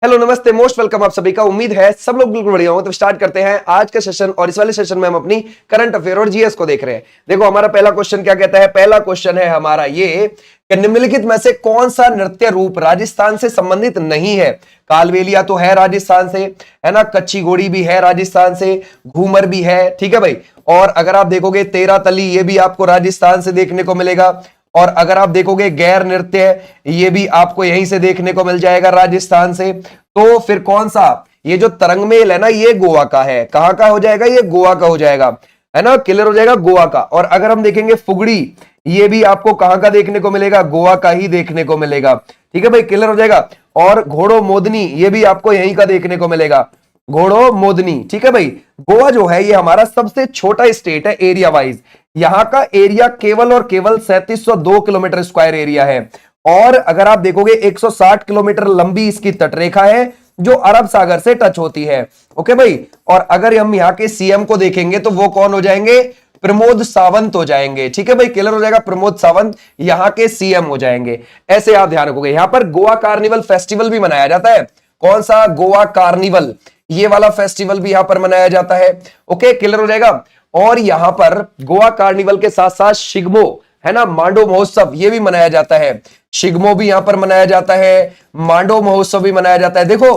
Hello नमस्ते most welcome आप सभी का। उम्मीद है सब लोग बिल्कुल बढ़िया हो। तो स्टार्ट करते हैं आज का सेशन। और इस वाले सेशन में हम अपनी करंट अफेयर और जीएस को देख रहे हैं। देखो हमारा पहला क्वेश्चन क्या कहता है। पहला क्वेश्चन है हमारा ये कि निम्नलिखित में से कौन सा नृत्य रूप राजस्थान से संबंधित नहीं है। कालबेलिया तो है राजस्थान से, है ना, कच्ची घोड़ी भी है राजस्थान से, घूमर भी है, ठीक है भाई। और अगर आप देखोगे तेरा तली, ये भी आपको राजस्थान से देखने को मिलेगा। और अगर आप देखोगे गैर नृत्य, ये भी आपको यहीं से देखने को मिल जाएगा राजस्थान से। तो फिर कौन सा, ये जो तरंगमेल है ना, ये गोवा का है। कहां का हो जाएगा, ये गोवा का हो जाएगा, है ना, क्लियर हो जाएगा, गोवा का। और अगर हम देखेंगे फुगड़ी, ये भी आपको कहां का देखने को मिलेगा, गोवा का ही देखने को मिलेगा, ठीक है भाई, क्लियर हो जाएगा। और घोड़ो मोदनी, ये भी आपको यहीं का देखने को मिलेगा, घोड़ो मोदनी, ठीक है भाई। गोवा जो है ये हमारा सबसे छोटा स्टेट है एरिया वाइज। यहां का एरिया केवल और केवल 3702 किलोमीटर स्क्वायर एरिया है। और अगर आप देखोगे 160 किलोमीटर लंबी इसकी तटरेखा है जो अरब सागर से टच होती है। ओके भाई। और अगर हम यहां के सीएम को देखेंगे तो वो कौन हो जाएंगे, प्रमोद सावंत हो जाएंगे, ठीक है भाई, क्लियर हो जाएगा, प्रमोद सावंत यहां के सीएम हो जाएंगे। ऐसे आप ध्यान रखोगे। यहां पर गोवा कार्निवल फेस्टिवल भी मनाया जाता है। कौन सा, गोवा कार्निवल, ये वाला फेस्टिवल भी यहां पर मनाया जाता है। ओके, क्लियर हो जाएगा। और यहां पर गोवा कार्निवल के साथ साथ शिग्मो, है ना, मांडो महोत्सव, ये भी मनाया जाता है। शिग्मो भी यहां पर मनाया जाता है, मांडो महोत्सव भी मनाया जाता है। देखो,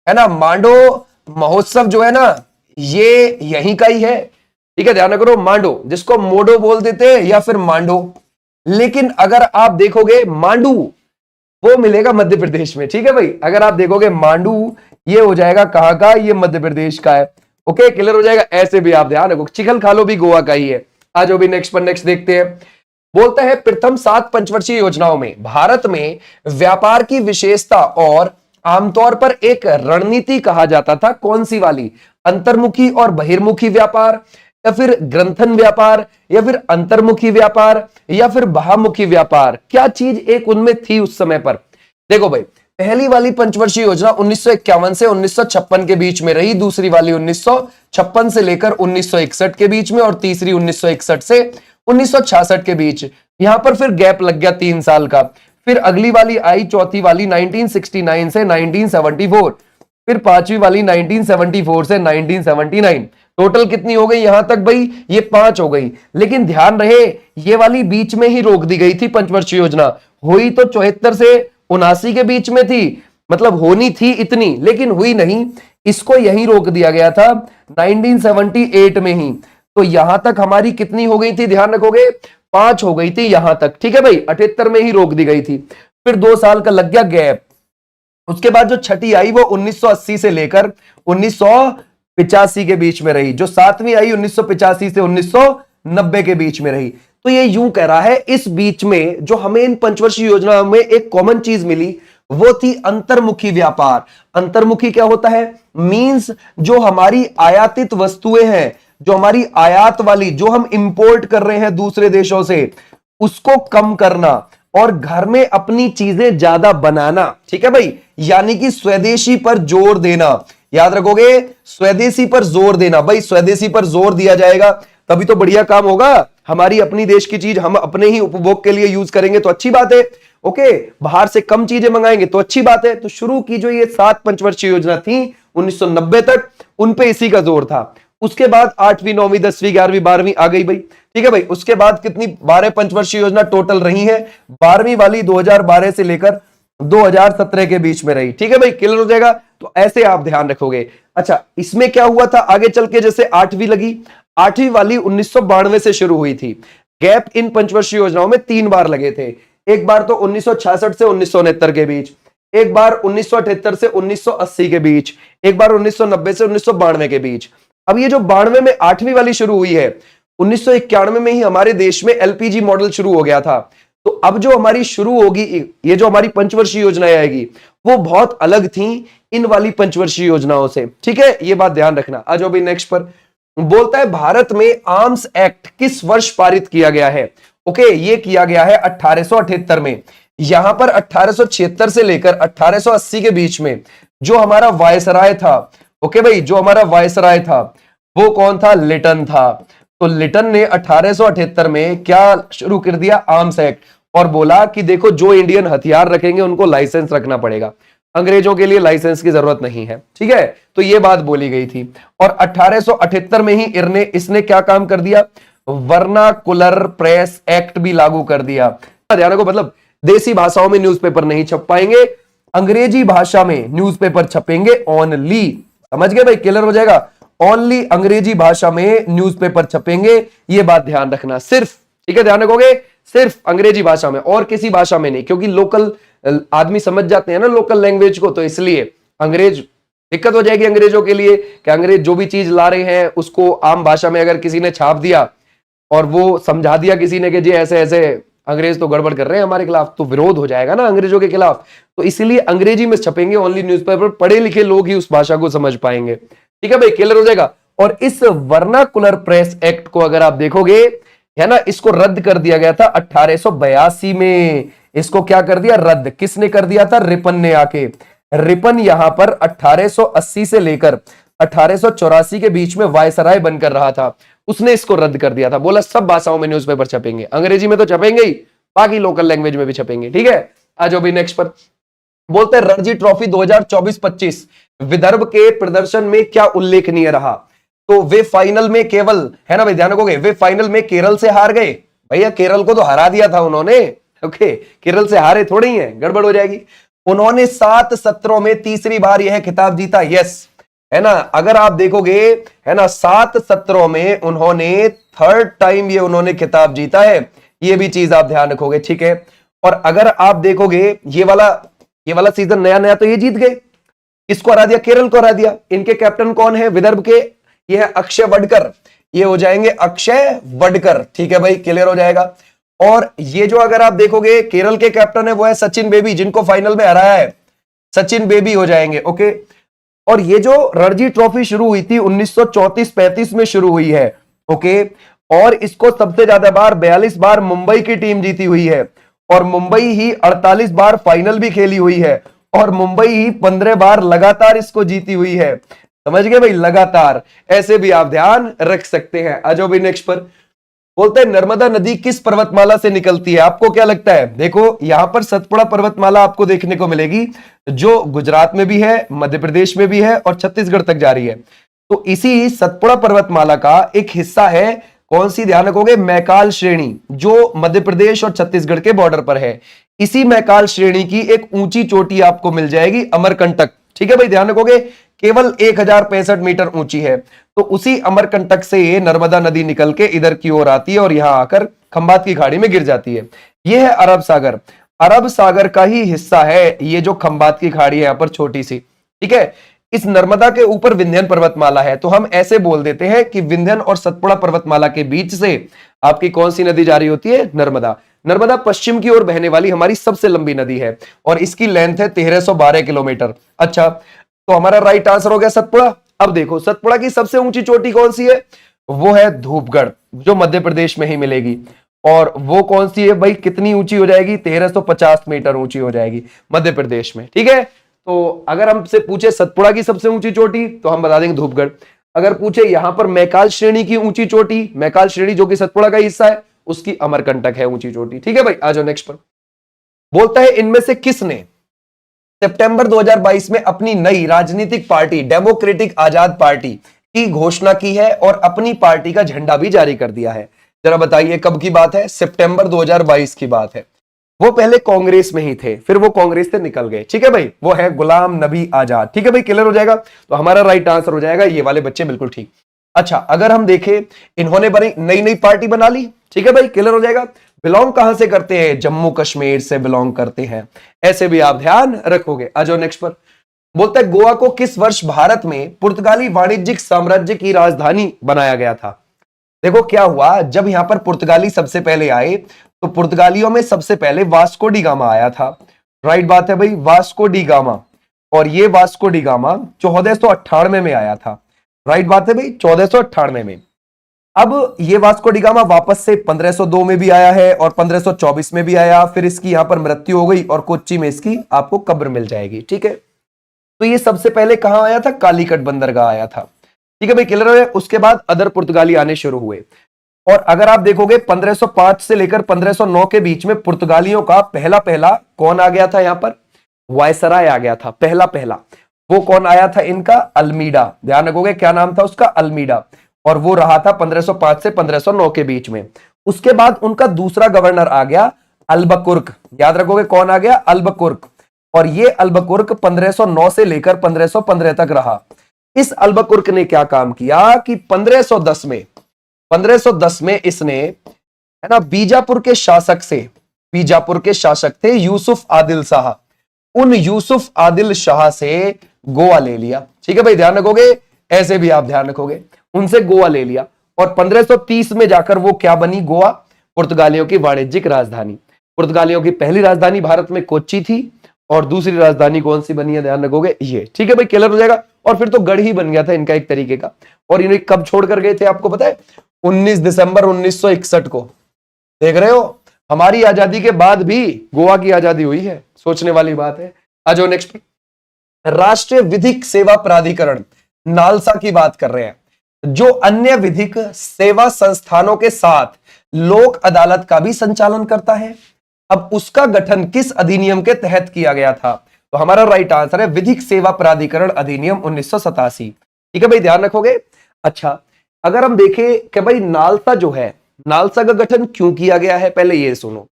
है ना, मांडो महोत्सव जो है ना, ये यहीं का ही है, ठीक है, ध्यान करो। मांडो, जिसको मोडो बोल देते हैं या फिर मांडो, लेकिन अगर आप देखोगे मांडू, वो मिलेगा मध्य प्रदेश में, ठीक है भाई। अगर आप देखोगे मांडू, ये हो जाएगा कहां का, ये मध्य प्रदेश का है। ओके, क्लियर हो जाएगा। ऐसे भी आप ध्यान रखो। चिखल खालो भी गोवा का ही है। आज भी नेक्स्ट पर नेक्स्ट देखते हैं। बोलता है प्रथम 7 पंचवर्षीय योजनाओं में भारत में व्यापार की विशेषता और आमतौर पर एक रणनीति कहा जाता था, कौन सी वाली, अंतर्मुखी और बहिर्मुखी व्यापार, या फिर ग्रंथन व्यापार, या फिर अंतर्मुखी व्यापार, या फिर बाह्मुखी व्यापार। क्या चीज एक उनमें थी उस समय पर। देखो भाई, पहली वाली पंचवर्षीय योजना 1951 से 1956 के बीच में रही, दूसरी वाली 1956 से लेकर 1961 के बीच में, और तीसरी 1961 से 1966 के बीच। यहां पर फिर गैप लग गया 3 साल का। फिर अगली वाली आई, चौथी वाली 1969 से 1974, फिर पांचवी वाली 1974 से 1979। टोटल कितनी हो गई यहां तक भाई, ये 5 हो गई। लेकिन ध्यान रहे, ये वाली बीच में ही रोक दी गई थी पंचवर्षीय योजना। हुई तो 74 से 79 के बीच में थी, मतलब होनी थी इतनी, लेकिन हुई नहीं। इसको यहीं रोक दिया गया था 1978 में ही। तो यहां तक हमारी कितनी हो गई थी, ध्यान रखोगे, 5 हो गई थी यहां तक, ठीक है भाई। 78 में ही रोक दी गई थी। फिर 2 साल का लग गया गैप। उसके बाद जो छठी आई वो 1980 से लेकर 1985 के बीच में रही। जो 7वीं आई 1985 से 1990 के बीच में रही। तो ये यूं कह रहा है, इस बीच में जो हमें इन पंचवर्षीय योजनाओं में एक कॉमन चीज मिली वो थी अंतर्मुखी व्यापार। अंतर्मुखी क्या होता है, मींस जो हमारी आयातित वस्तुएं हैं, जो हमारी आयात वाली, जो हम इंपोर्ट कर रहे हैं दूसरे देशों से, उसको कम करना और घर में अपनी चीजें ज्यादा बनाना, ठीक है भाई। यानी कि स्वदेशी पर जोर देना। याद रखोगे, स्वदेशी पर जोर देना भाई। स्वदेशी पर जोर दिया जाएगा तभी तो बढ़िया काम होगा। हमारी अपनी देश की चीज हम अपने ही उपभोग के लिए यूज करेंगे तो अच्छी बात है। ओके, बाहर से कम चीजें मंगाएंगे तो अच्छी बात है। तो शुरू की जो ये 7 पंचवर्षीय योजना थी 1990 तक, उन पे इसी का जोर था। उसके बाद 8वीं 9वीं 10वीं 11वीं 12वीं आ गई भाई, ठीक है भाई। उसके बाद कितनी 12 पंचवर्षीय योजना टोटल रही है। 12वीं वाली 2012 से लेकर 2017 के बीच में रही, ठीक है भाई, क्लियर हो जाएगा। तो ऐसे आप ध्यान रखोगे। अच्छा, इसमें क्या हुआ था आगे चल के, जैसे 8वीं लगी, 8वीं वाली 1992 से शुरू हुई थी। गैप इन पंचवर्षीय योजनाओं में 3 बार लगे थे। एक बार तो 1966 से 1969 के बीच, एक बार 1978 से 1980 के बीच, एक बार 1990 से 1992 के बीच। अब ये जो 92 में 8वीं वाली शुरू हुई है, 1991 में ही हमारे देश में एलपीजी मॉडल शुरू हो गया था। तो अब जो हमारी शुरू होगी, ये जो हमारी पंचवर्षीय योजनाएं आएगी वो बहुत अलग थी इन वाली पंचवर्षीय योजनाओं से, ठीक है, ये बात ध्यान रखना। आज अभी नेक्स्ट पर बोलता है भारत में आर्म्स एक्ट किस वर्ष पारित किया गया है। ओके, ये किया गया है 1878 में। यहां पर 1876 से लेकर 1880 के बीच में जो हमारा वायसराय था, ओके भाई, जो हमारा वायसराय था वो कौन था, लिटन था। तो लिटन ने 1878 में क्या शुरू कर दिया, आर्म्स एक्ट, और बोला कि देखो जो इंडियन हथियार रखेंगे उनको लाइसेंस रखना पड़ेगा। अंग्रेजों के लिए लाइसेंस की जरूरत नहीं है, ठीक है। तो ये बात बोली गई थी। और 1878 में ही इसने क्या काम कर दिया, वर्नाकुलर प्रेस एक्ट भी लागू कर दिया। ध्यान रखो, मतलब देसी भाषाओं में न्यूज़पेपर नहीं छप पाएंगे, अंग्रेजी भाषा में न्यूज़पेपर छपेंगे ओनली। समझ गए भाई, क्लियर हो जाएगा। ओनली अंग्रेजी भाषा में न्यूज़पेपर छपेंगे, ये बात ध्यान रखना सिर्फ, ठीक है, ध्यान रखोगे, सिर्फ अंग्रेजी भाषा में और किसी भाषा में नहीं, क्योंकि लोकल आदमी समझ जाते हैं ना लोकल लैंग्वेज को, तो इसलिए अंग्रेज दिक्कत हो जाएगी अंग्रेजों के लिए कि अंग्रेज जो भी चीज ला रहे हैं उसको आम भाषा में अगर किसी ने छाप दिया और वो समझा दिया किसी ने कि जी ऐसे ऐसे अंग्रेज तो गड़बड़ कर रहे हैं हमारे खिलाफ, तो विरोध हो जाएगा ना अंग्रेजों के खिलाफ। तो इसीलिए अंग्रेजी में छपेंगे ओनली न्यूज़पेपर, पढ़े लिखे लोग ही उस भाषा को समझ पाएंगे, ठीक है भाई, क्लियर हो जाएगा। और इस वर्नाकुलर प्रेस एक्ट को अगर आप देखोगे, है ना, इसको रद्द कर दिया गया था 1882 में। इसको क्या कर दिया, रद्द। किसने कर दिया था, रिपन ने आके। रिपन यहां पर 1880 से लेकर 1884 के बीच में वायसराय बनकर रहा था, उसने इसको रद्द कर दिया था। बोला सब भाषाओं में न्यूज़पेपर छपेंगे, अंग्रेजी में तो छपेंगे ही, बाकी लोकल लैंग्वेज में भी छपेंगे, ठीक है। आ जाओ भी नेक्स्ट पर। बोलते हैं रणजी ट्रॉफी 2024-25 विदर्भ के प्रदर्शन में क्या उल्लेखनीय रहा। तो वे फाइनल में केवल, है ना भाई, ध्यान रखोगे, वे फाइनल में केरल से हार गए। भैया केरल को तो हरा दिया था उन्होंने, ओके, केरल से हारे थोड़ी है, गड़बड़ हो जाएगी। उन्होंने 7 सत्रों में तीसरी बार यह खिताब जीता, यस, है ना। अगर आप देखोगे, है ना, 7 सत्रों में उन्होंने थर्ड टाइम ये उन्होंने खिताब जीता है, ये भी चीज आप ध्यान रखोगे, ठीक है। और अगर आप देखोगे ये वाला सीजन नया नया तो ये जीत गए, इसको हरा दिया, केरल को हरा दिया। इनके कैप्टन कौन है विदर्भ के, ये है अक्षय वडकर, ये हो जाएंगे अक्षय वडकर, ठीक है भाई, क्लियर हो जाएगा। और ये जो अगर आप देखोगे केरल के कैप्टन है वो है सचिन बेबी, जिनको फाइनल में हराया है, सचिन बेबी हो जाएंगे, ओके। और ये जो रणजी ट्रॉफी शुरू हुई थी 1934-35 में शुरू हुई है, ओके। और इसको सबसे ज्यादा बार 42 बार मुंबई की टीम जीती हुई है, और मुंबई ही 48 बार फाइनल भी खेली हुई है, और मुंबई ही 15 बार लगातार इसको जीती हुई है। समझ गए भाई, लगातार। ऐसे भी आप ध्यान रख सकते हैं। आ जाओ भाई नेक्स्ट पर। बोलते हैं नर्मदा नदी किस पर्वतमाला से निकलती है, आपको क्या लगता है। देखो यहां पर सतपुड़ा पर्वतमाला आपको देखने को मिलेगी, जो गुजरात में भी है, मध्य प्रदेश में भी है और छत्तीसगढ़ तक जा रही है। तो इसी सतपुड़ा पर्वतमाला का एक हिस्सा है, कौन सी, ध्यान रखोगे, मैकाल श्रेणी, जो मध्य प्रदेश और छत्तीसगढ़ के बॉर्डर पर है। इसी मैकाल श्रेणी की एक ऊंची चोटी आपको मिल जाएगी, अमरकंटक, ठीक है भाई, ध्यान रखोगे, केवल 1065 मीटर ऊंची है। तो उसी अमरकंटक से ये नर्मदा नदी निकल के इधर की ओर आती है और यहां आकर खंबात की खाड़ी में गिर जाती है। यह है अरब सागर, अरब सागर का ही हिस्सा है ये जो खंबात की खाड़ी है यहां पर छोटी सी, ठीक है। इस नर्मदा के ऊपर विंध्यन पर्वतमाला है, तो हम ऐसे बोल देते हैं कि विंध्यन और सतपुड़ा पर्वतमाला के बीच से आपकी कौन सी नदी जारी होती है, नर्मदा। नर्मदा पश्चिम की ओर बहने वाली हमारी सबसे लंबी नदी है और इसकी लेंथ है 1312 किलोमीटर। अच्छा, तो हमारा राइट आंसर हो गया सतपुड़ा। अब देखो सतपुड़ा की सबसे ऊंची चोटी कौन सी है, वो है धूपगढ़, जो मध्य प्रदेश में ही मिलेगी। और वो कौन सी है भाई, कितनी ऊंची हो जाएगी, 1350 मीटर ऊंची हो जाएगी मध्य प्रदेश में, ठीक है। तो अगर हमसे पूछे सतपुड़ा की सबसे ऊंची चोटी तो हम बता देंगे धूपगढ़। अगर पूछे यहां पर मैकाल श्रेणी की ऊंची चोटी, मैकाल श्रेणी जो कि सतपुड़ा का हिस्सा है, उसकी अमरकंटक है ऊंची चोटी, ठीक है भाई। आ जाओ नेक्स्ट पर। बोलता है इनमें से किसने सितंबर 2022 में अपनी नई राजनीतिक पार्टी डेमोक्रेटिक आजाद पार्टी की घोषणा की है और अपनी पार्टी का झंडा भी जारी कर दिया है। जरा बताइए कब की बात है, सितंबर 2022 की बात है। वो पहले कांग्रेस में ही थे, फिर वो कांग्रेस से निकल गए, ठीक है भाई। वो है गुलाम नबी आजाद, ठीक है भाई, क्लियर हो जाएगा। तो हमारा राइट आंसर हो जाएगा ये वाले बच्चे, बिल्कुल ठीक। अच्छा, अगर हम देखें इन्होंने बनी नई नई पार्टी बना ली, ठीक है भाई, क्लियर हो जाएगा। बिलोंग कहां से करते हैं, जम्मू कश्मीर से बिलोंग करते हैं, ऐसे भी आप ध्यान रखोगे। आ जाओ नेक्स्ट पर। बोलते हैं गोवा को किस वर्ष भारत में पुर्तगाली वाणिज्यिक साम्राज्य की राजधानी बनाया गया था। देखो क्या हुआ, जब यहां पर पुर्तगाली सबसे पहले आए तो पुर्तगालियों में सबसे पहले वास्को डी गामा आया था, राइट बात है भाई, वास्को डी गामा। और ये वास्को डी गामा 1498 में आया था, राइट बात है भाई, 1498 में। अब ये वास्को डी गामा वापस से 1502 में भी आया है और 1524 में भी आया, फिर इसकी यहां पर मृत्यु हो गई और कोच्चि में इसकी आपको कब्र मिल जाएगी, ठीक है। तो ये सबसे पहले कहां आया था, कालीकट बंदरगाह आया था, ठीक है भाई, क्लियर है। उसके बाद अदर पुर्तगाली आने शुरू हुए। और अगर आप देखोगे 1505 से लेकर 1509 के बीच में पुर्तगालियों का पहला कौन आ गया था यहां पर, वायसराय आ गया था पहला पहला। वो कौन आया था इनका? अल्मीडा। ध्यान रखोगे क्या नाम था उसका? अल्मीडा। और वो रहा था 1505 से 1509 के बीच में। उसके बाद उनका दूसरा गवर्नर आ गया अल्बकुर्क। याद रखोगे कौन आ गया? अल्बकुर्क। और ये अल्बकुर्क 1509 से लेकर 1515 तक रहा। इस अल्बकुर्क ने क्या काम किया कि 1510 में इसने, है ना, बीजापुर के शासक थे यूसुफ आदिल शाह। उन यूसुफ आदिल शाह से गोवा ले लिया। ठीक है भाई, ध्यान रखोगे, ऐसे भी आप ध्यान रखोगे, उनसे गोवा ले लिया। और 1530 में जाकर वो क्या बनी? गोवा, पुर्तगालियों की वाणिज्यिक राजधानी। पुर्तगालियों की पहली राजधानी भारत में कोच्चि थी, और दूसरी राजधानी कौन सी बनी है? ध्यान रखोगे ये। ठीक है भाई, क्लियर हो जाएगा। और फिर तो गढ़ ही बन गया था इनका एक तरीके का। और इन्हें कब छोड़कर गए थे आपको पता है? 19 दिसंबर 1961 को। देख रहे हो, हमारी आजादी के बाद भी गोवा की आजादी हुई है, सोचने वाली बात है। आ जाओ नेक्स्ट। राष्ट्रीय विधिक सेवा प्राधिकरण, नालसा की बात कर रहे हैं, जो अन्य विधिक सेवा संस्थानों के साथ लोक अदालत का भी संचालन करता है। अब उसका गठन किस अधिनियम के तहत किया गया था? तो हमारा राइट आंसर है विधिक सेवा प्राधिकरण अधिनियम 1987। ठीक है भाई, ध्यान रखोगे। अच्छा, अगर हम देखें कि भाई नालसा जो है, नालसा का गठन क्यों किया गया है, पहले ये सुनो।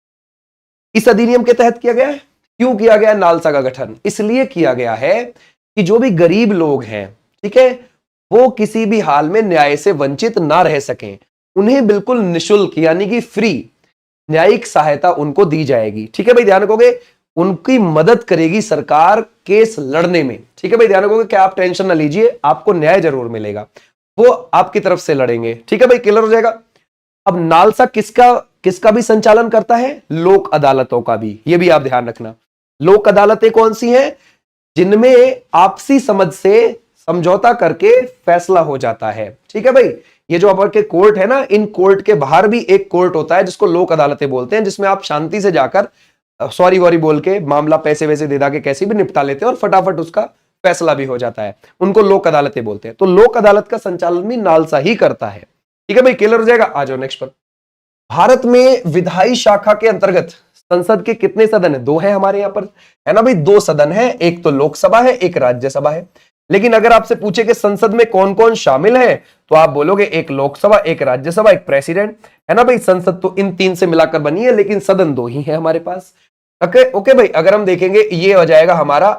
इस अधिनियम के तहत किया गया है। क्यों किया गया है नालसा का गठन? इसलिए किया गया है कि जो भी गरीब लोग हैं, ठीक है, वो किसी भी हाल में न्याय से वंचित ना रह सकें। उन्हें बिल्कुल निशुल्क यानी कि फ्री न्यायिक सहायता उनको दी जाएगी। ठीक है भाई, ध्यान रखोगे, उनकी मदद करेगी सरकार केस लड़ने में। ठीक है भाई, ध्यान रखोगे कि आप टेंशन ना लीजिए, आपको न्याय जरूर मिलेगा, वो आपकी तरफ से लड़ेंगे। ठीक है भाई, क्लियर हो जाएगा। अब नालसा किसका भी संचालन करता है? लोक अदालतों का भी। ये भी आप ध्यान रखना। लोक अदालतें कौन सी हैं? जिनमें आपसी समझ से समझौता करके फैसला हो जाता है। ठीक है भाई, ये जो अपन के कोर्ट है ना, इन कोर्ट के बाहर भी एक कोर्ट होता है जिसको लोक अदालतें बोलते हैं, जिसमें आप शांति से जाकर सॉरी वॉरी बोल के मामला पैसे वैसे दे के कैसे भी निपटा लेते हैं और फटाफट उसका फैसला भी हो जाता है। उनको लोक अदालतें बोलते हैं। तो लोक अदालत का संचालन भी नालसा ही करता है। ठीक है भाई, क्लियर हो जाएगा। आ जाओ नेक्स्ट पर। भारत में विधायी शाखा के अंतर्गत संसद के कितने सदन है? 2 है हमारे यहां पर, है ना भाई, 2 सदन है। एक तो लोकसभा है, एक राज्यसभा है। लेकिन अगर आपसे पूछे कि संसद में कौन कौन शामिल है, तो आप बोलोगे एक लोकसभा, एक राज्यसभा, एक प्रेसिडेंट, है ना भाई। संसद तो इन 3 से मिलाकर बनी है, लेकिन सदन 2 ही है हमारे पास। ओके भाई, अगर हम देखेंगे ये हो जाएगा हमारा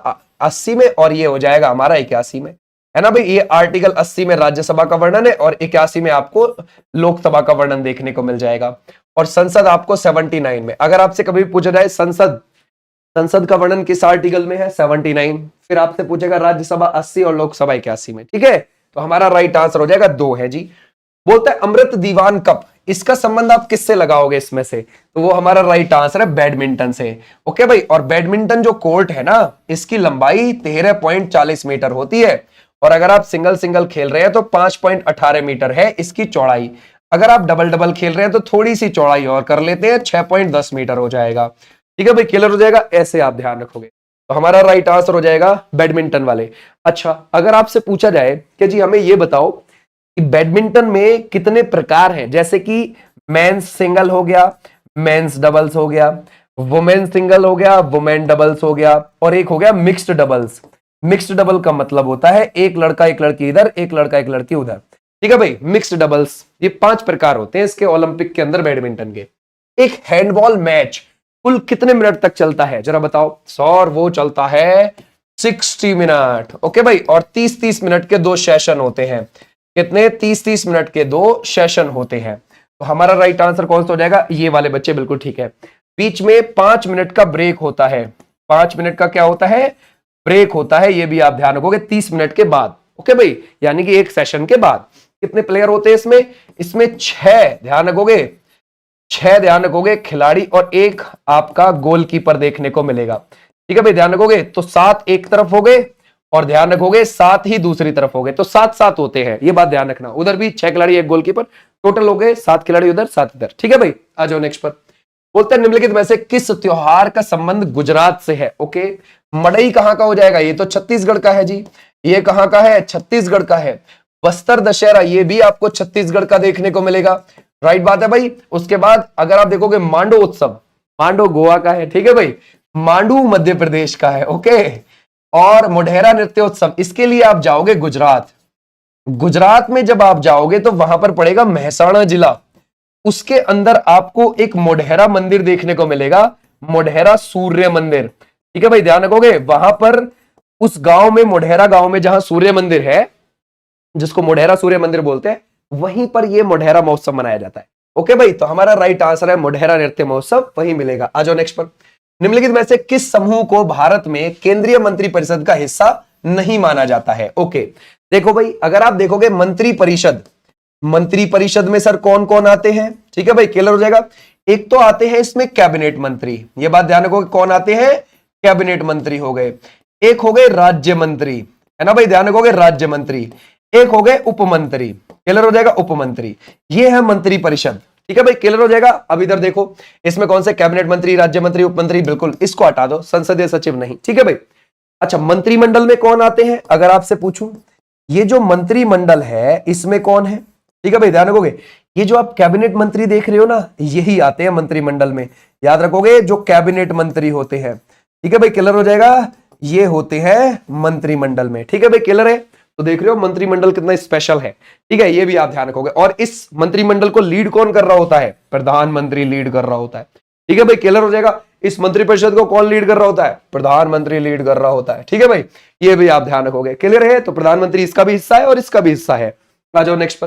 80 में और ये हो जाएगा हमारा 81 में, है ना भाई। ये आर्टिकल 80 में राज्यसभा का वर्णन है और 81 में आपको लोकसभा का वर्णन देखने को मिल जाएगा। और संसद आपको 79 में। अगर आपसे कभी पूछा जाए संसद का वर्णन किस आर्टिकल में है? 79। फिर आपसे पूछेगा राज्यसभा 80 और लोकसभा 81 में। ठीक है, तो हमारा राइट आंसर हो जाएगा 2 है जी। बोलता है अमृत दीवान कप, इसका संबंध आप किससे लगाओगे इसमें से? तो वो हमारा राइट आंसर है बैडमिंटन से। ओके भाई, और बैडमिंटन जो कोर्ट है ना, इसकी लंबाई 13.40 मीटर होती है। और अगर आप सिंगल सिंगल खेल रहे हैं तो 5.18 मीटर है इसकी चौड़ाई। अगर आप डबल डबल खेल रहे हैं तो थोड़ी सी चौड़ाई और कर लेते हैं, 6.10 मीटर हो जाएगा। ठीक है भाई, क्लियर हो जाएगा। ऐसे आप ध्यान रखोगे तो हमारा राइट आंसर हो जाएगा बैडमिंटन वाले। अच्छा, अगर आपसे पूछा जाए कि जी हमें ये बताओ कि बैडमिंटन में कितने प्रकार हैं, जैसे कि मेंस सिंगल हो गया, मेंस डबल्स हो गया, वुमेन सिंगल हो गया, वुमेन डबल्स हो गया, और एक हो गया मिक्स्ड डबल्स। मिक्स्ड डबल का मतलब होता है एक लड़का एक लड़की इधर, एक लड़का एक लड़की उधर। ठीक है भाई, मिक्स्ड डबल्स। ये 5 प्रकार होते हैं इसके ओलंपिक के अंदर बैडमिंटन के। एक हैंडबॉल मैच कुल कितने मिनट तक चलता है जरा बताओ? सौर वो चलता है 60 मिनट। ओके भाई, और 30-30 मिनट के 2 सेशन होते हैं। कितने? 30-30 मिनट के 2 सेशन होते हैं। तो हमारा राइट आंसर कौन सा हो जाएगा? ये वाले बच्चे बिल्कुल ठीक है। बीच में 5 मिनट का ब्रेक होता है। 5 मिनट का क्या होता है? ब्रेक होता है। ये भी आप ध्यान रखोगे 30 मिनट के बाद। ओके भाई, यानी कि एक सेशन के बाद। कितने प्लेयर होते हैं इसमें? इसमें 6 ध्यान रखोगे, 6 ध्यान रखोगे खिलाड़ी, और एक आपका गोलकीपर देखने को मिलेगा। ठीक है भाई, ध्यान रखोगे तो 7 एक तरफ हो गए और ध्यान रखोगे 7 ही दूसरी तरफ हो गए, तो 7-7 होते हैं। ये बात ध्यान रखना। उधर भी 6 खिलाड़ी, एक गोलकीपर, टोटल हो गए 7 खिलाड़ी उधर, 7 इधर। ठीक है भाई, आ जाओ नेक्स्ट पर। बोलते हैं निम्नलिखित में से किस त्योहार का संबंध गुजरात से है? ओके, मड़ई कहां का हो जाएगा? ये तो छत्तीसगढ़ का है जी। ये कहां का है? छत्तीसगढ़ का है। बस्तर दशहरा ये भी आपको छत्तीसगढ़ का देखने को मिलेगा। राइट बात है भाई। उसके बाद अगर आप देखोगे मांडो उत्सव, मांडो गोवा का है। ठीक है भाई, मांडू मध्य प्रदेश का है। ओके, और मोढेरा नृत्योत्सव, इसके लिए आप जाओगे गुजरात। गुजरात में जब आप जाओगे तो वहां पर पड़ेगा मेहसाणा जिला, उसके अंदर आपको एक मोढेरा मंदिर देखने को मिलेगा, मोढेरा सूर्य मंदिर। ठीक है भाई, ध्यान रखोगे। वहां पर उस गांव में, मोढेरा गांव में जहां सूर्य मंदिर है, जिसको मोढेरा सूर्य मंदिर बोलते हैं, वहीं पर यह मोढेरा महोत्सव मनाया जाता है। ओके भाई, तो हमारा राइट आंसर है मोढेरा नृत्य महोत्सव, वही मिलेगा। आ जाओ नेक्स्ट पर। निम्नलिखित में से किस समूह को भारत में केंद्रीय मंत्रिपरिषद का हिस्सा नहीं माना जाता है? ओके, देखो भाई, अगर आप देखोगे मंत्रिपरिषद, मंत्रिपरिषद में सर कौन कौन आते हैं? ठीक है भाई, क्लियर हो जाएगा। एक तो आते हैं इसमें कैबिनेट मंत्री, ये बात ध्यान रखो, कौन आते हैं? कैबिनेट मंत्री हो गए। एक हो गए राज्य मंत्री, है ना भाई, ध्यान रखोगे, राज्य मंत्री। एक हो गए उपमंत्री, क्लियर हो जाएगा, उपमंत्री। ये है मंत्रिपरिषद। ठीक है भाई, क्लियर हो जाएगा। अब इधर देखो, इसमें कौन से कैबिनेट मंत्री, राज्य मंत्री, उपमंत्री, बिल्कुल इसको हटा दो, संसदीय सचिव नहीं। ठीक है भाई। अच्छा, मंत्रिमंडल में कौन आते हैं अगर आपसे पूछूं? ये जो मंत्रिमंडल है इसमें कौन है? ठीक है भाई, ध्यान रखोगे, ये जो आप कैबिनेट मंत्री देख रहे हो ना, यही आते हैं मंत्रिमंडल में। याद रखोगे, जो कैबिनेट मंत्री होते हैं। ठीक है भाई, क्लियर हो जाएगा, ये होते हैं मंत्रिमंडल में। ठीक है भाई, क्लियर है। तो देख रहे हो मंत्रिमंडल कितना स्पेशल है। ठीक है, ये भी आप ध्यान रखोगे। और इस मंत्रिमंडल को लीड कौन कर रहा होता है? प्रधानमंत्री लीड कर रहा होता है। ठीक है भाई, क्लियर हो जाएगा। इस मंत्रिपरिषद को कौन लीड कर रहा होता है? प्रधानमंत्री लीड कर रहा होता है। ठीक है भाई, ये भी आप ध्यान रखोगे। क्लियर है। तो प्रधानमंत्री इसका भी हिस्सा है और इसका भी हिस्सा है। आ जाओ नेक्स्ट पर।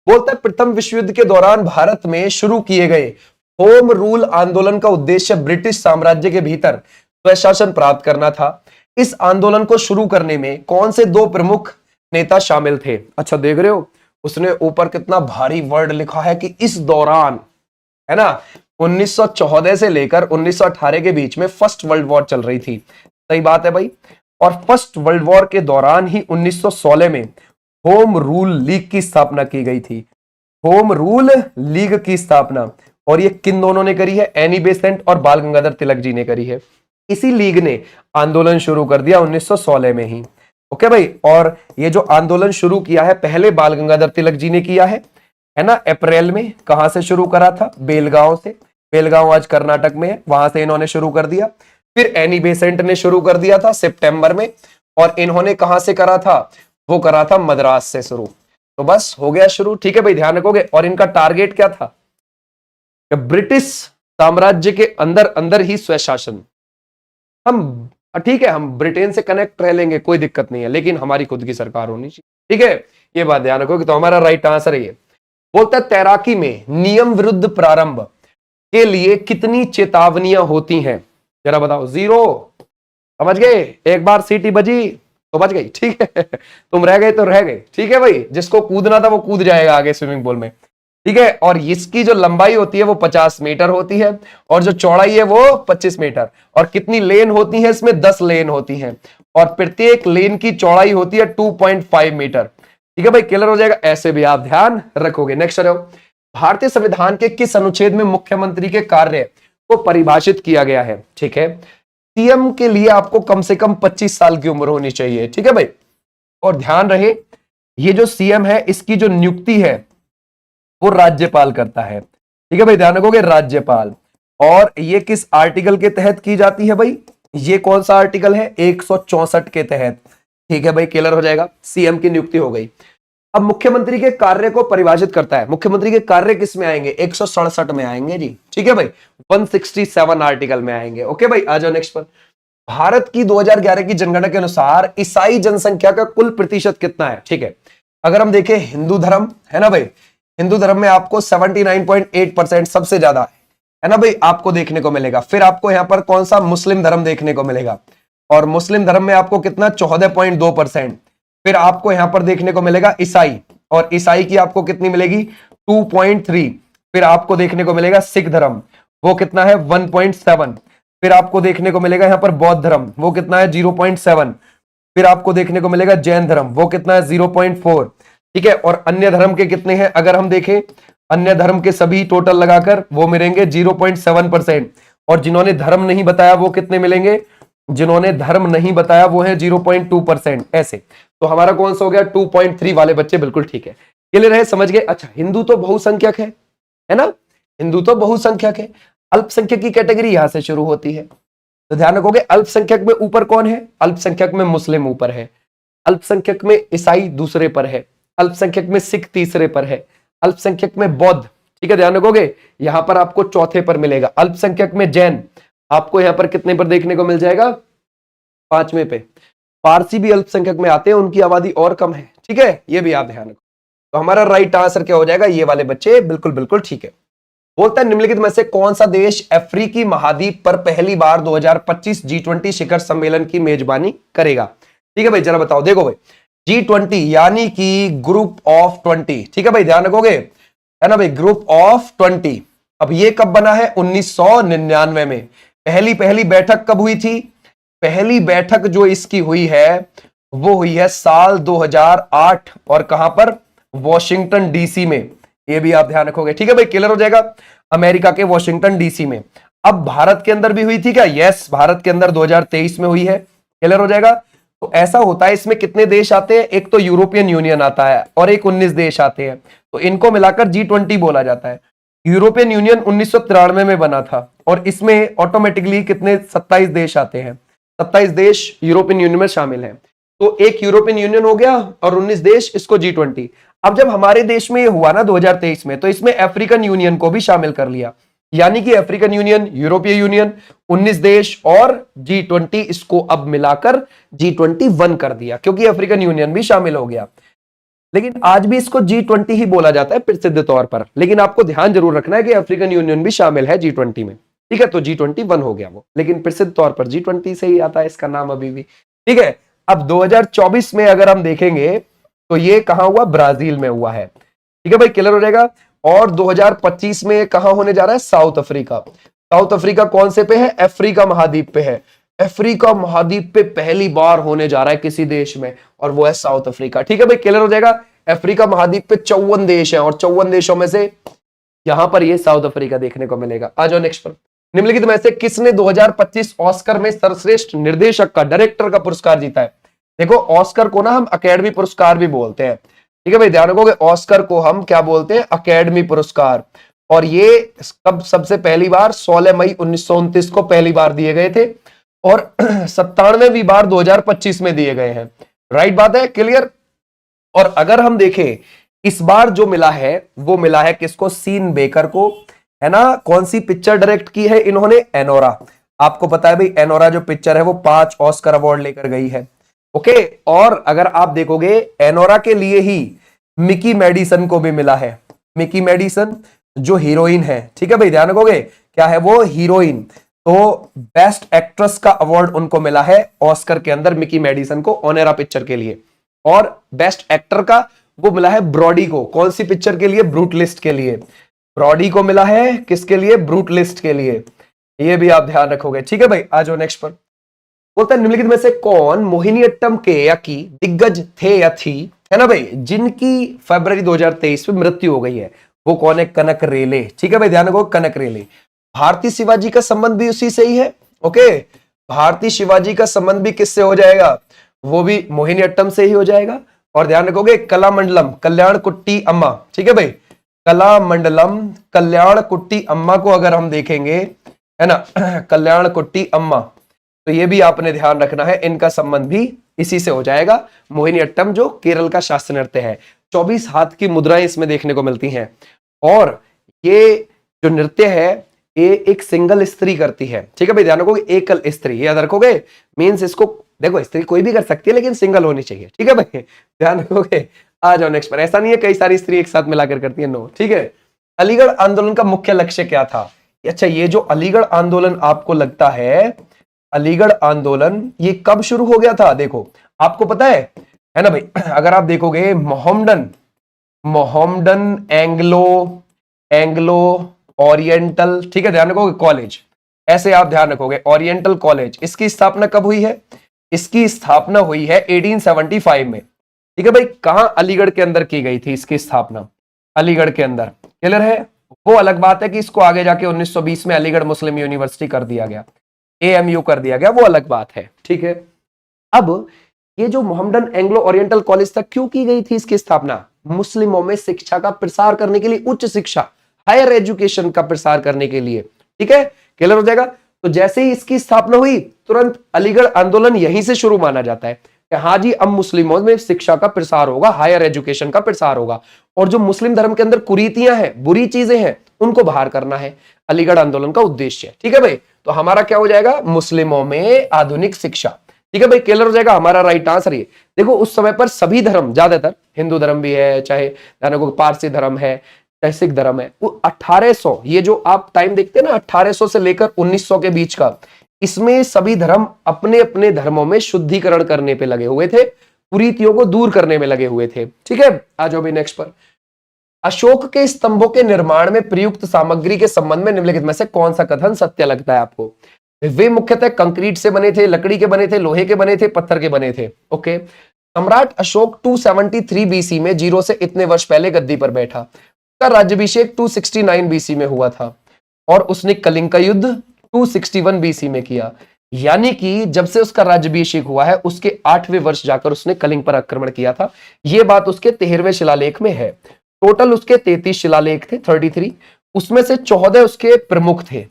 बोलता है प्रथम विश्व युद्ध के दौरान भारत में शुरू किए गए होम रूल आंदोलन का उद्देश्य ब्रिटिश साम्राज्य के भीतर स्वशासन प्राप्त करना था। इस आंदोलन को शुरू करने में कौन से दो प्रमुख नेता शामिल थे? अच्छा, देख रहे हो, उसने ऊपर कितना भारी वर्ड लिखा है कि इस दौरान, है ना, 1914 से लेकर 1918 के बीच में फर्स्ट वर्ल्ड वॉर चल रही थी। सही बात है भाई। और फर्स्ट वर्ल्ड वॉर के दौरान ही 1916 में होम रूल लीग की स्थापना की गई थी। होम रूल लीग की स्थापना, और ये किन दोनों ने करी है? एनी बेसेंट और बाल गंगाधर तिलक जी ने करी है। इसी लीग ने आंदोलन शुरू कर दिया 1916 में ही। ओके भाई, और ये जो आंदोलन शुरू किया है पहले बाल गंगाधर तिलक जी ने किया है ना, अप्रैल में। कहां से शुरू करा था? बेलगांव से। बेलगांव आज कर्नाटक में है, वहां से इन्होंने शुरू कर दिया। फिर एनी बेसेंट ने शुरू कर दिया था सितंबर में, और इन्होंने कहां से करा था? वो करा था मद्रास से शुरू। तो बस हो गया शुरू। ठीक है भाई, ध्यान रखोगे। और इनका टारगेट क्या था? ब्रिटिश साम्राज्य के अंदर अंदर ही स्वशासन। हम, ठीक है, हम ब्रिटेन से कनेक्ट रह लेंगे, कोई दिक्कत नहीं है, लेकिन हमारी खुद की सरकार होनी चाहिए। ठीक है, ये बात ध्यान रखोगे। तो हमारा राइट आंसर है ये। बोलता है तैराकी में नियम विरुद्ध प्रारंभ के लिए कितनी चेतावनियां होती हैं? जरा बताओ। 0। समझ गए? एक बार सीटी बजी तो बच गई। ठीक है, तुम रह गए तो रह गए। ठीक है भाई, जिसको कूदना था वो कूद जाएगा आगे स्विमिंग पूल में। ठीक है, और इसकी जो लंबाई होती है वो 50 मीटर होती है, और जो चौड़ाई है वो 25 मीटर। और कितनी लेन होती है इसमें? 10 लेन होती है, और प्रत्येक लेन की चौड़ाई होती है 2.5 मीटर। ठीक है भाई, क्लियर हो जाएगा। ऐसे भी आप ध्यान रखोगे। नेक्स्ट आ जाओ। भारतीय संविधान के किस अनुच्छेद में मुख्यमंत्री के कार्य को परिभाषित किया गया है? ठीक है, सीएम के लिए आपको कम से कम 25 साल की उम्र होनी चाहिए। ठीक है भाई, और ध्यान रहे, ये जो सीएम है इसकी जो नियुक्ति है वो राज्यपाल करता है। ठीक है भाई, ध्यान रखोगे, राज्यपाल। और ये किस आर्टिकल के तहत की जाती है भाई? ये कौन सा आर्टिकल है? 164 के तहत। ठीक है भाई, क्लियर हो जाएगा। सीएम की नियुक्ति हो गई। अब मुख्यमंत्री के कार्य को परिभाषित करता है। मुख्यमंत्री के कार्य किस में आएंगे? 167 में आएंगे जी। ठीक है भाई, 167 आर्टिकल में आएंगे। ओके भाई, आ जाओ नेक्स्ट पर। भारत की 2011 की जनगणना के अनुसार ईसाई जनसंख्या का कुल प्रतिशत कितना है? ठीक है, अगर हम देखें हिंदू धर्म, है ना भाई, हिंदू धर्म में आपको 79.8% सबसे ज्यादा है ना भाई, आपको देखने को मिलेगा। फिर आपको यहां पर कौन सा? मुस्लिम धर्म देखने को मिलेगा, और मुस्लिम धर्म में आपको कितना? 14.2%। फिर आपको यहां पर देखने को मिलेगा ईसाई, और ईसाई की आपको कितनी मिलेगी? 2.3। फिर आपको देखने को मिलेगा सिख धर्म, वो कितना है? 1.7। फिर आपको देखने को मिलेगा यहां पर बौद्ध धर्म, वो कितना है? 0.7। फिर आपको देखने को मिलेगा जैन धर्म, वो कितना है? 0.4। ठीक है, और अन्य धर्म के कितने हैं अगर हम देखें? अन्य धर्म के सभी टोटल लगाकर वो मिलेंगे 0.7%। और जिन्होंने धर्म नहीं बताया वो कितने मिलेंगे? जिन्होंने धर्म नहीं बताया वो है 0.2%। ऐसे तो हमारा कौन सा हो गया? 2.3 वाले बच्चे बिल्कुल ठीक है, क्लियर है, समझ गए। अच्छा, हिंदू तो बहुसंख्यक है ना, हिंदू तो बहुसंख्यक है। अल्पसंख्यक की कैटेगरी यहां से शुरू होती है। तो ध्यान रखोगे अल्पसंख्यक में ऊपर कौन है, अल्पसंख्यक में मुस्लिम ऊपर है, अल्पसंख्यक में ईसाई दूसरे पर है, अल्पसंख्यक में सिख तीसरे पर है, अल्पसंख्यक में बौद्ध, ठीक है ध्यान रखोगे, यहां पर आपको चौथे पर मिलेगा, अल्पसंख्यक में जैन आपको यहां पर कितने पर देखने को मिल जाएगा, पांचवें पे। पारसी भी अल्पसंख्यक में आते हैं, उनकी आबादी और कम है, ठीक है, ये भी आप ध्यान रखो। तो हमारा राइट आंसर क्या हो जाएगा, ये वाले बच्चे, बिल्कुल बिल्कुल ठीक है। बोलता है निम्नलिखित में से कौन सा देश अफ्रीकी महाद्वीप पर पहली बार 2025 G20 शिखर सम्मेलन की मेजबानी करेगा। ठीक है भाई, जरा बताओ, देखो भाई G20 यानी कि ग्रुप ऑफ 20, ठीक है भाई, ध्यान रखोगे, है ना भाई, ग्रुप ऑफ 20। अब ये कब बना है, 1999 में। पहली बैठक कब हुई थी, पहली बैठक जो इसकी हुई है वो हुई है साल 2008, और कहां पर, वॉशिंगटन डीसी में। ये भी आप ध्यान रखोगे, ठीक है भाई, क्लियर हो जाएगा, अमेरिका के वॉशिंगटन डीसी में। अब भारत के अंदर भी हुई थी क्या, यस, भारत के अंदर 2023 में हुई है, क्लियर हो जाएगा। तो ऐसा होता है, इसमें कितने देश आते हैं, एक तो यूरोपियन यूनियन आता है और एक 19 देश आते हैं, तो इनको मिलाकर G20 बोला जाता है। यूरोपियन यूनियन 1993 में बना था, और इसमें ऑटोमेटिकली कितने, 27 देश आते हैं, 27 देश यूरोपियन यूनियन में शामिल हैं। तो एक यूरोपियन यूनियन हो गया और 19 देश, इसको G20। अब जब हमारे देश में ये हुआ ना 2023 में, तो इसमें अफ्रीकन यूनियन को भी शामिल कर लिया, यानी कि अफ्रीकन यूनियन, यूरोपीय यूनियन, 19 देश और G20, इसको अब मिलाकर G21 कर दिया, क्योंकि अफ्रीकन यूनियन भी शामिल हो गया। लेकिन आज भी इसको G20 ही बोला जाता है प्रसिद्ध तौर पर, लेकिन आपको ध्यान जरूर रखना है कि अफ्रीकन यूनियन भी शामिल है G20 में, ठीक है। तो G21 हो गया वो, लेकिन प्रसिद्ध तौर पर G20 से ही आता है इसका नाम अभी भी, ठीक है। अब 2024 में अगर हम देखेंगे तो ये कहां हुआ, ब्राजील में हुआ है, ठीक है भाई, क्लियर हो जाएगा। और 2025 में कहां होने जा रहा है, साउथ अफ्रीका। साउथ अफ्रीका कौन से पे है, अफ्रीका महाद्वीप पे है, अफ्रीका महाद्वीप पे पहली बार होने जा रहा है किसी देश में, और वो है साउथ अफ्रीका, ठीक है भाई, क्लियर हो जाएगा। अफ्रीका महाद्वीप पे 54 देश हैं, और 54 देशों में से यहां पर ये साउथ अफ्रीका देखने को मिलेगा। आ जाओ नेक्स्ट पर। निम्नलिखित में से किसने 2025 ऑस्कर में सर्वश्रेष्ठ निर्देशक का, डायरेक्टर का पुरस्कार जीता है। देखो ऑस्कर को ना हम अकेडमी पुरस्कार भी बोलते हैं, ठीक है भाई, ध्यान रखोगे, ऑस्कर को हम क्या बोलते हैं, अकेडमी पुरस्कार। और ये कब सबसे पहली बार, 16 मई 1929 को पहली बार दिए गए थे, और 97वीं बार 2025 में दिए गए हैं, राइट बात है, क्लियर। और अगर हम देखें इस बार जो मिला है वो मिला है किसको, सीन बेकर को, है ना। कौन सी पिक्चर डायरेक्ट की है इन्होंने, एनोरा। आपको पता है भाई एनोरा जो पिक्चर है वो 5 ऑस्कर अवार्ड लेकर गई है, ओके। और अगर आप देखोगे एनोरा के लिए ही मिकी मेडिसन को भी मिला है, मिकी मेडिसन जो हीरोइन है, ठीक है भाई, ध्यान रखोगे, क्या है वो, हीरोइन। तो बेस्ट एक्ट्रेस का अवार्ड उनको मिला है ऑस्कर के अंदर, मिकी मेडिसन को, ओनेरा पिक्चर के लिए। और बेस्ट एक्टर का वो मिला है ब्रॉडी को, कौन सी पिक्चर के लिए, ब्रूट लिस्ट के लिए। ब्रॉडी को मिला है किसके लिए, ब्रूट लिस्ट के लिए, ये भी आप ध्यान रखोगे, ठीक है भाई। आ जाओ नेक्स्ट पर। बोलता है निम्नलिखित में से कौन मोहिनीअट्टम के या की दिग्गज थे या थी, है ना भाई, जिनकी फरवरी 2023 में मृत्यु हो गई है, वो कौन है, कनक रेले, ठीक है भाई, ध्यान रखो, कनक रेले। भारतीय शिवाजी का संबंध भी उसी से ही है, ओके। भारतीय शिवाजी का संबंध भी किससे हो जाएगा, वो भी मोहिनीअट्टम से ही हो जाएगा। और ध्यान रखोगे कलामंडलम, कल्याण कुट्टी अम्मा, ठीक है भाई, कलामंडलम कल्याण कुट्टी अम्मा को अगर हम देखेंगे, है ना, कल्याण कुट्टी अम्मा, तो ये भी आपने ध्यान रखना है, इनका संबंध भी इसी से हो जाएगा। मोहिनीअट्टम जो केरल का शास्त्रीय नृत्य है, 24 हाथ की मुद्राएं इसमें देखने को मिलती हैं, और ये जो नृत्य है ये एक सिंगल स्त्री करती है, ठीक है भाई, ध्यान रखोगे, एकल स्त्री, याद रखोगे, मींस इसको देखो स्त्री कोई भी कर सकती है लेकिन सिंगल होनी चाहिए, ठीक है भाई, ध्यान रखोगे। आ जाओ नेक्स्ट पर, ऐसा नहीं है कई सारी स्त्री एक साथ मिलाकर करती है, नो, ठीक है। अलीगढ़ आंदोलन का मुख्य लक्ष्य क्या था। अच्छा, ये जो अलीगढ़ आंदोलन आपको लगता है, अलीगढ़ आंदोलन ये कब शुरू हो गया था, देखो आपको पता है ना भाई, अगर आप देखोगे मोहम्मडन एंग्लो ओरिएंटल, ठीक है, ध्यान रखोगे, कॉलेज, ऐसे आप ध्यान रखोगे, ओरिएंटल कॉलेज, इसकी स्थापना कब हुई है, इसकी स्थापना हुई है 1875 में, ठीक है भाई। कहां, अलीगढ़ के अंदर की गई थी इसकी स्थापना, अलीगढ़ के अंदर, क्लियर है। वो अलग बात है कि इसको आगे जाके 1920 में अलीगढ़ मुस्लिम यूनिवर्सिटी कर दिया गया, AMU कर दिया गया, वो अलग बात है, ठीक है। अब ये जो मोहम्मडन एंग्लो ओरिएंटल कॉलेज तक क्यों की गई थी इसकी स्थापना, मुस्लिमों में शिक्षा का प्रसार करने के लिए, उच्च शिक्षा, हायर एजुकेशन का प्रसार करने के लिए, ठीक है, क्लियर हो जाएगा। तो जैसे ही इसकी स्थापना हुई तुरंत अलीगढ़ आंदोलन यहीं से शुरू माना जाता है कि हाँ जी, अब मुस्लिमों में शिक्षा का प्रसार होगा, हायर एजुकेशन का प्रसार होगा, और जो मुस्लिम धर्म के अंदर कुरीतियां हैं, बुरी चीजें हैं, उनको बाहर करना है अलीगढ़ आंदोलन का उद्देश्य है। ठीक है भाई, तो हमारा क्या हो जाएगा, मुस्लिमों में आधुनिक शिक्षा। ठीक है भाई, क्लियर हो जाएगा, हमारा राइट आंसर ये। देखो उस समय पर सभी धर्म, ज्यादातर हिंदू धर्म भी है, चाहे पारसी धर्म है, चाहे सिख धर्म है, वो 1800, ये जो आप टाइम देखते हैं ना 1800 से लेकर 1900 के बीच का, इसमें सभी धर्म अपने अपने धर्मों में शुद्धिकरण करने पे लगे हुए थे, कुरीतियों को दूर करने में लगे हुए थे। ठीक है, आ जाओ भाई नेक्स्ट पर। अशोक के स्तंभों के निर्माण में प्रयुक्त सामग्री के संबंध में निम्नलिखित में से कौन सा कथन सत्य लगता है आपको? वे मुख्यतः कंक्रीट से बने थे, लकड़ी के बने थे, लोहे के बने थे, पत्थर के बने थे। ओके, सम्राट अशोक 273 बीसी में 0 से इतने वर्ष पहले गद्दी पर बैठा। उसका राज्याभिषेक 269 बीसी में हुआ था और उसने कलिंग का युद्ध 261 बीसी में किया। यानी कि जब से उसका राज्याभिषेक हुआ है उसके 8वें वर्ष जाकर उसने कलिंग पर आक्रमण किया था। यह बात उसके 13वें शिलालेख में है। टोटल उसके 33 शिलालेख थे, 33, उसमें से 14 उसके प्रमुख थे।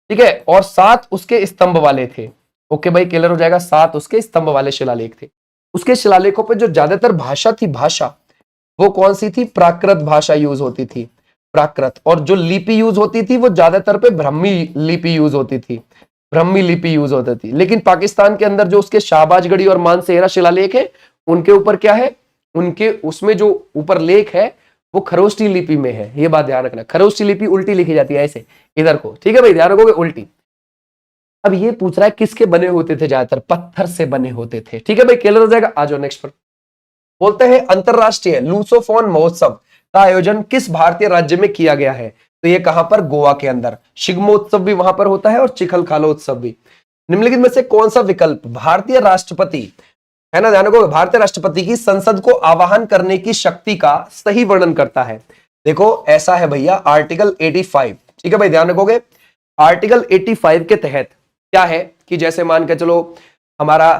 ठीक है, और 7 उसके स्तंभ वाले थे। ओके भाई, क्लियर हो जाएगा, 7 उसके स्तंभ वाले शिलालेख थे। उसके शिलालेखों पे जो ज्यादातर भाषा थी, भाषा वो कौन सी थी? प्राकृत भाषा यूज होती थी, प्राकृत। और जो लिपि यूज होती थी वो ज्यादातर पे ब्राह्मी लिपि यूज होती थी, ब्राह्मी लिपि यूज होती थी। लेकिन पाकिस्तान के अंदर जो उसके शाहबाजगढ़ी और मानसेहरा शिलालेख है, उनके ऊपर क्या है, उनके उसमें जो ऊपर लेख है वो खरोष्टी लिपि में है। ये बात ध्यान रखना, खरोष्टी लिपि उल्टी लिखी जाती है ऐसे इधर को। ठीक है भाई, ध्यान रखोगे, उल्टी। अब ये पूछ रहा है किसके बने होते थे? ज्यादातर पत्थर से बने होते थे। ठीक है भाई, क्लियर हो जाएगा। आ जाओ नेक्स्ट पर। बोलते हैं अंतरराष्ट्रीय लूसोफोन महोत्सव का आयोजन किस भारतीय राज्य में किया गया है? तो ये कहां पर? गोवा के अंदर। शिग्मोत्सव भी वहां पर होता है और चिखल खालोत्सव भी। निम्नलिखित में से कौन सा विकल्प भारतीय राष्ट्रपति, है ना, ध्यान रखो, भारतीय राष्ट्रपति की संसद को आवाहन करने की शक्ति का सही वर्णन करता है? देखो ऐसा है भैया, आर्टिकल 85। ठीक है भाई, ध्यान रखोगे, आर्टिकल 85 के तहत क्या है कि जैसे मान के चलो हमारा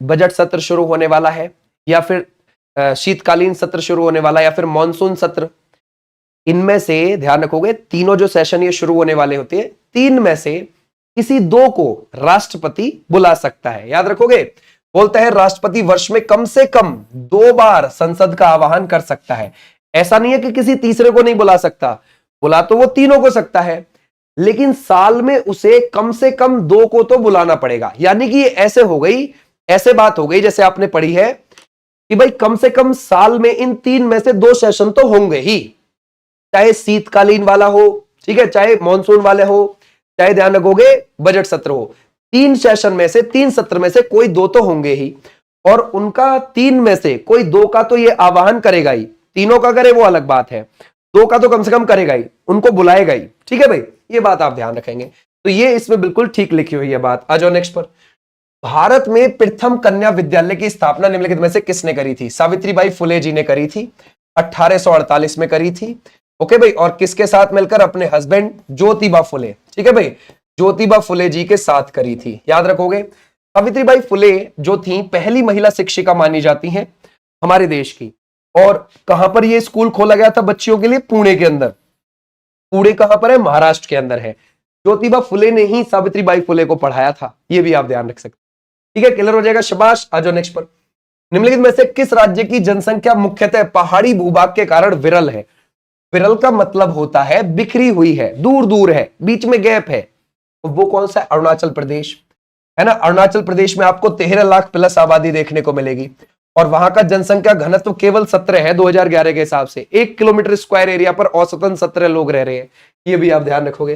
बजट सत्र शुरू होने वाला है, या फिर शीतकालीन सत्र शुरू होने वाला है, या फिर मॉनसून सत्र, इनमें से ध्यान रखोगे तीनों जो सेशन ये शुरू होने वाले होते हैं, 3 में से किसी 2 को राष्ट्रपति बुला सकता है। याद रखोगे, बोलता है राष्ट्रपति वर्ष में कम से कम 2 बार संसद का आह्वान कर सकता है। ऐसा नहीं है कि किसी तीसरे को नहीं बुला सकता, बुला तो वो तीनों को सकता है, लेकिन साल में उसे कम से कम 2 को तो बुलाना पड़ेगा। यानी कि ऐसे हो गई, ऐसे बात हो गई जैसे आपने पढ़ी है कि भाई कम से कम साल में इन 3 में से 2 सेशन तो होंगे ही, चाहे शीतकालीन वाला हो, ठीक है, चाहे मॉनसून वाले हो, चाहे ध्यान रखोगे बजट सत्र हो। 3 सेशन में से, 3 सत्र में से कोई 2 तो होंगे ही, और उनका 3 में से कोई 2 का तो ये आह्वान करेगा ही। तीनों का करे वो अलग बात है, 2 का तो कम से कम करेगा ही, उनको बुलाएगा ही। ठीक है भाई, ये बात आप ध्यान रखेंगे। तो ये इसमें बिल्कुल ठीक लिखी हुई है बात। आ जाओ नेक्स्ट पर। भारत में प्रथम कन्या विद्यालय की स्थापना निम्नलिखित में से किसने करी थी? सावित्रीबाई फुले जी ने करी थी, 1848 में करी थी। ओके भाई, और किसके साथ मिलकर? अपने हस्बैंड ज्योतिबा फुले। ठीक है भाई, ज्योतिबा फुले जी के साथ करी थी। याद रखोगे, सावित्रीबाई फुले जो थी पहली महिला शिक्षिका मानी जाती हैं हमारे देश की। और कहां पर ये स्कूल खोला गया था बच्चियों के लिए? पुणे के अंदर। पुणे कहां पर है? महाराष्ट्र के अंदर है। ज्योतिबा फुले ने ही सावित्रीबाई फुले को पढ़ाया था, ये भी आप ध्यान रख सकते। ठीक है, क्लियर हो जाएगा, शाबाश। आ जाओ नेक्स्ट पर। निम्नलिखित में से किस राज्य की जनसंख्या मुख्यतः पहाड़ी भूभाग के कारण विरल है? विरल का मतलब होता है बिखरी हुई है, दूर दूर है, बीच में गैप है। वो कौन सा? अरुणाचल प्रदेश, है ना। अरुणाचल प्रदेश में आपको 13 लाख प्लस आबादी देखने को मिलेगी, और वहां का जनसंख्या घनत्व केवल 17 है 2011 के हिसाब से। 1 किलोमीटर स्क्वायर एरिया पर औसतन 17 लोग रह रहे हैं, ये भी आप ध्यान रखोगे।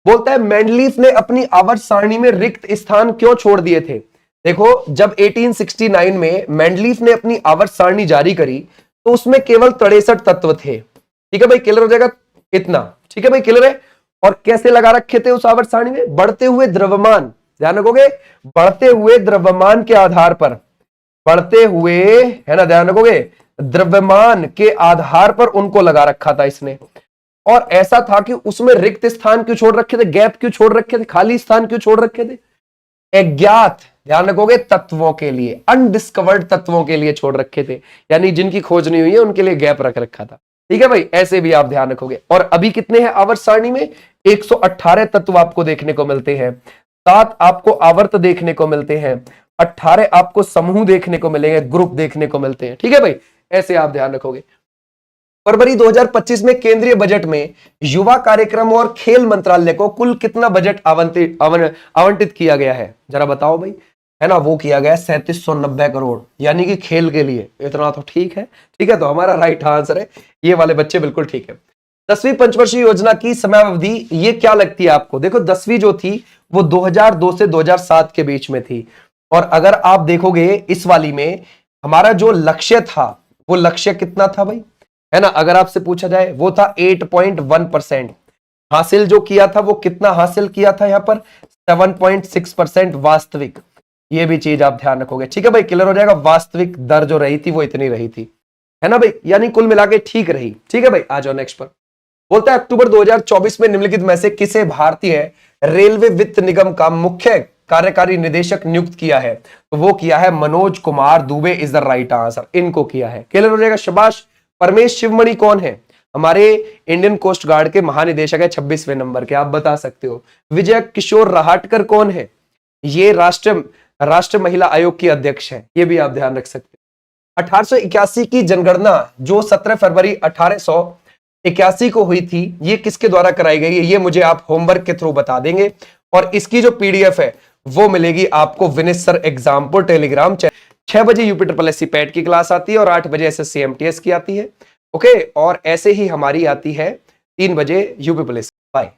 बोलता है मैंडलीफ ने अपनी आवर्त सारणी में रिक्त स्थान क्यों छोड़ दिए थे? देखो, जब 1869 में मैंडलीफ ने अपनी आवर्त सारणी जारी करी तो उसमें केवल 63 तत्व थे। ठीक है भाई, क्लियर हो जाएगा इतना। ठीक है भाई, क्लियर है। और कैसे लगा रखे थे उस आवर्त सारणी में? बढ़ते हुए द्रव्यमान, ध्यान रखोगे, बढ़ते हुए द्रव्यमान के आधार पर, बढ़ते हुए, है ना, ध्यान रखोगे, द्रव्यमान के आधार पर उनको लगा रखा था इसने। और ऐसा था कि उसमें रिक्त स्थान क्यों छोड़ रखे थे? गैप क्यों छोड़ रखे थे? खाली स्थान क्यों छोड़ रखे थे? अज्ञात, ध्यान रखोगे, तत्वों के लिए, अनडिस्कवर्ड तत्वों के लिए छोड़ रखे थे, यानी जिनकी खोज नहीं हुई है उनके लिए गैप रख रखा था। ठीक है भाई, ऐसे भी आप ध्यान रखोगे। और अभी कितने हैं आवर्त सारणी में? 118 तत्व आपको देखने को मिलते हैं, 7 आपको आवर्त देखने को मिलते हैं, 18 आपको समूह देखने को मिलेंगे, ग्रुप देखने को मिलते हैं। ठीक है भाई, ऐसे आप ध्यान रखोगे। फरवरी 2025 में केंद्रीय बजट में युवा कार्यक्रम और खेल मंत्रालय को कुल कितना बजट आवंटित किया गया है? जरा बताओ भाई, है ना, वो किया गया 3790 करोड़, यानी कि खेल के लिए। इतना तो ठीक है, ठीक है, तो हमारा राइट आंसर है, ये वाले बच्चे बिल्कुल ठीक है। 10वीं पंचवर्षीय योजना की समयावधि ये क्या लगती है आपको? देखो 10वीं जो थी वो 2002 से 2007 के बीच में थी, और अगर आप देखोगे इस वाली में हमारा जो लक्ष्य था वो लक्ष्य कितना था भाई, है ना, अगर आपसे पूछा जाए वो था 8.1%। हासिल जो किया था वो कितना हासिल किया था यहां पर? 7.6% वास्तविक। ये भी चीज आप ध्यान रखोगे, ठीक है भाई, क्लियर हो जाएगा। वास्तविक दर जो रही थी वो इतनी रही थी, है ना भाई, यानी कुल मिला के ठीक रही। ठीक है भाई, आ जाओ नेक्स्ट पर। बोलता है अक्टूबर 2024 में निम्नलिखित में से किसे भारतीय रेलवे वित्त निगम का मुख्य कार्यकारी निदेशक नियुक्त किया है? तो वो किया है Manoj Kumar Dubey is the right answer, इनको किया है। क्लियर हो जाएगा, शाबाश। परमेश शिवमणि कौन है? हमारे इंडियन कोस्ट गार्ड के महानिदेशक है, 26वें नंबर के, आप बता सकते हो। विजय किशोर रहाटकर कौन है? ये राष्ट्र महिला आयोग की अध्यक्ष है, ये भी आप ध्यान रख सकते हो। 1881 की जनगणना जो 17 फरवरी 1881 को हुई थी, ये किसके द्वारा कराई गई है? ये मुझे आप होमवर्क के थ्रू बता देंगे, और इसकी जो पीडीएफ है वो मिलेगी आपको विनित सर एग्जाम पर टेलीग्राम। 6 बजे यूपी ट्रिपल एससी पैट की क्लास आती है और 8 बजे एसएससी एमटीएस की आती है। ओके, और ऐसे ही हमारी आती है 3 बजे यूपी पुलिस। बाय।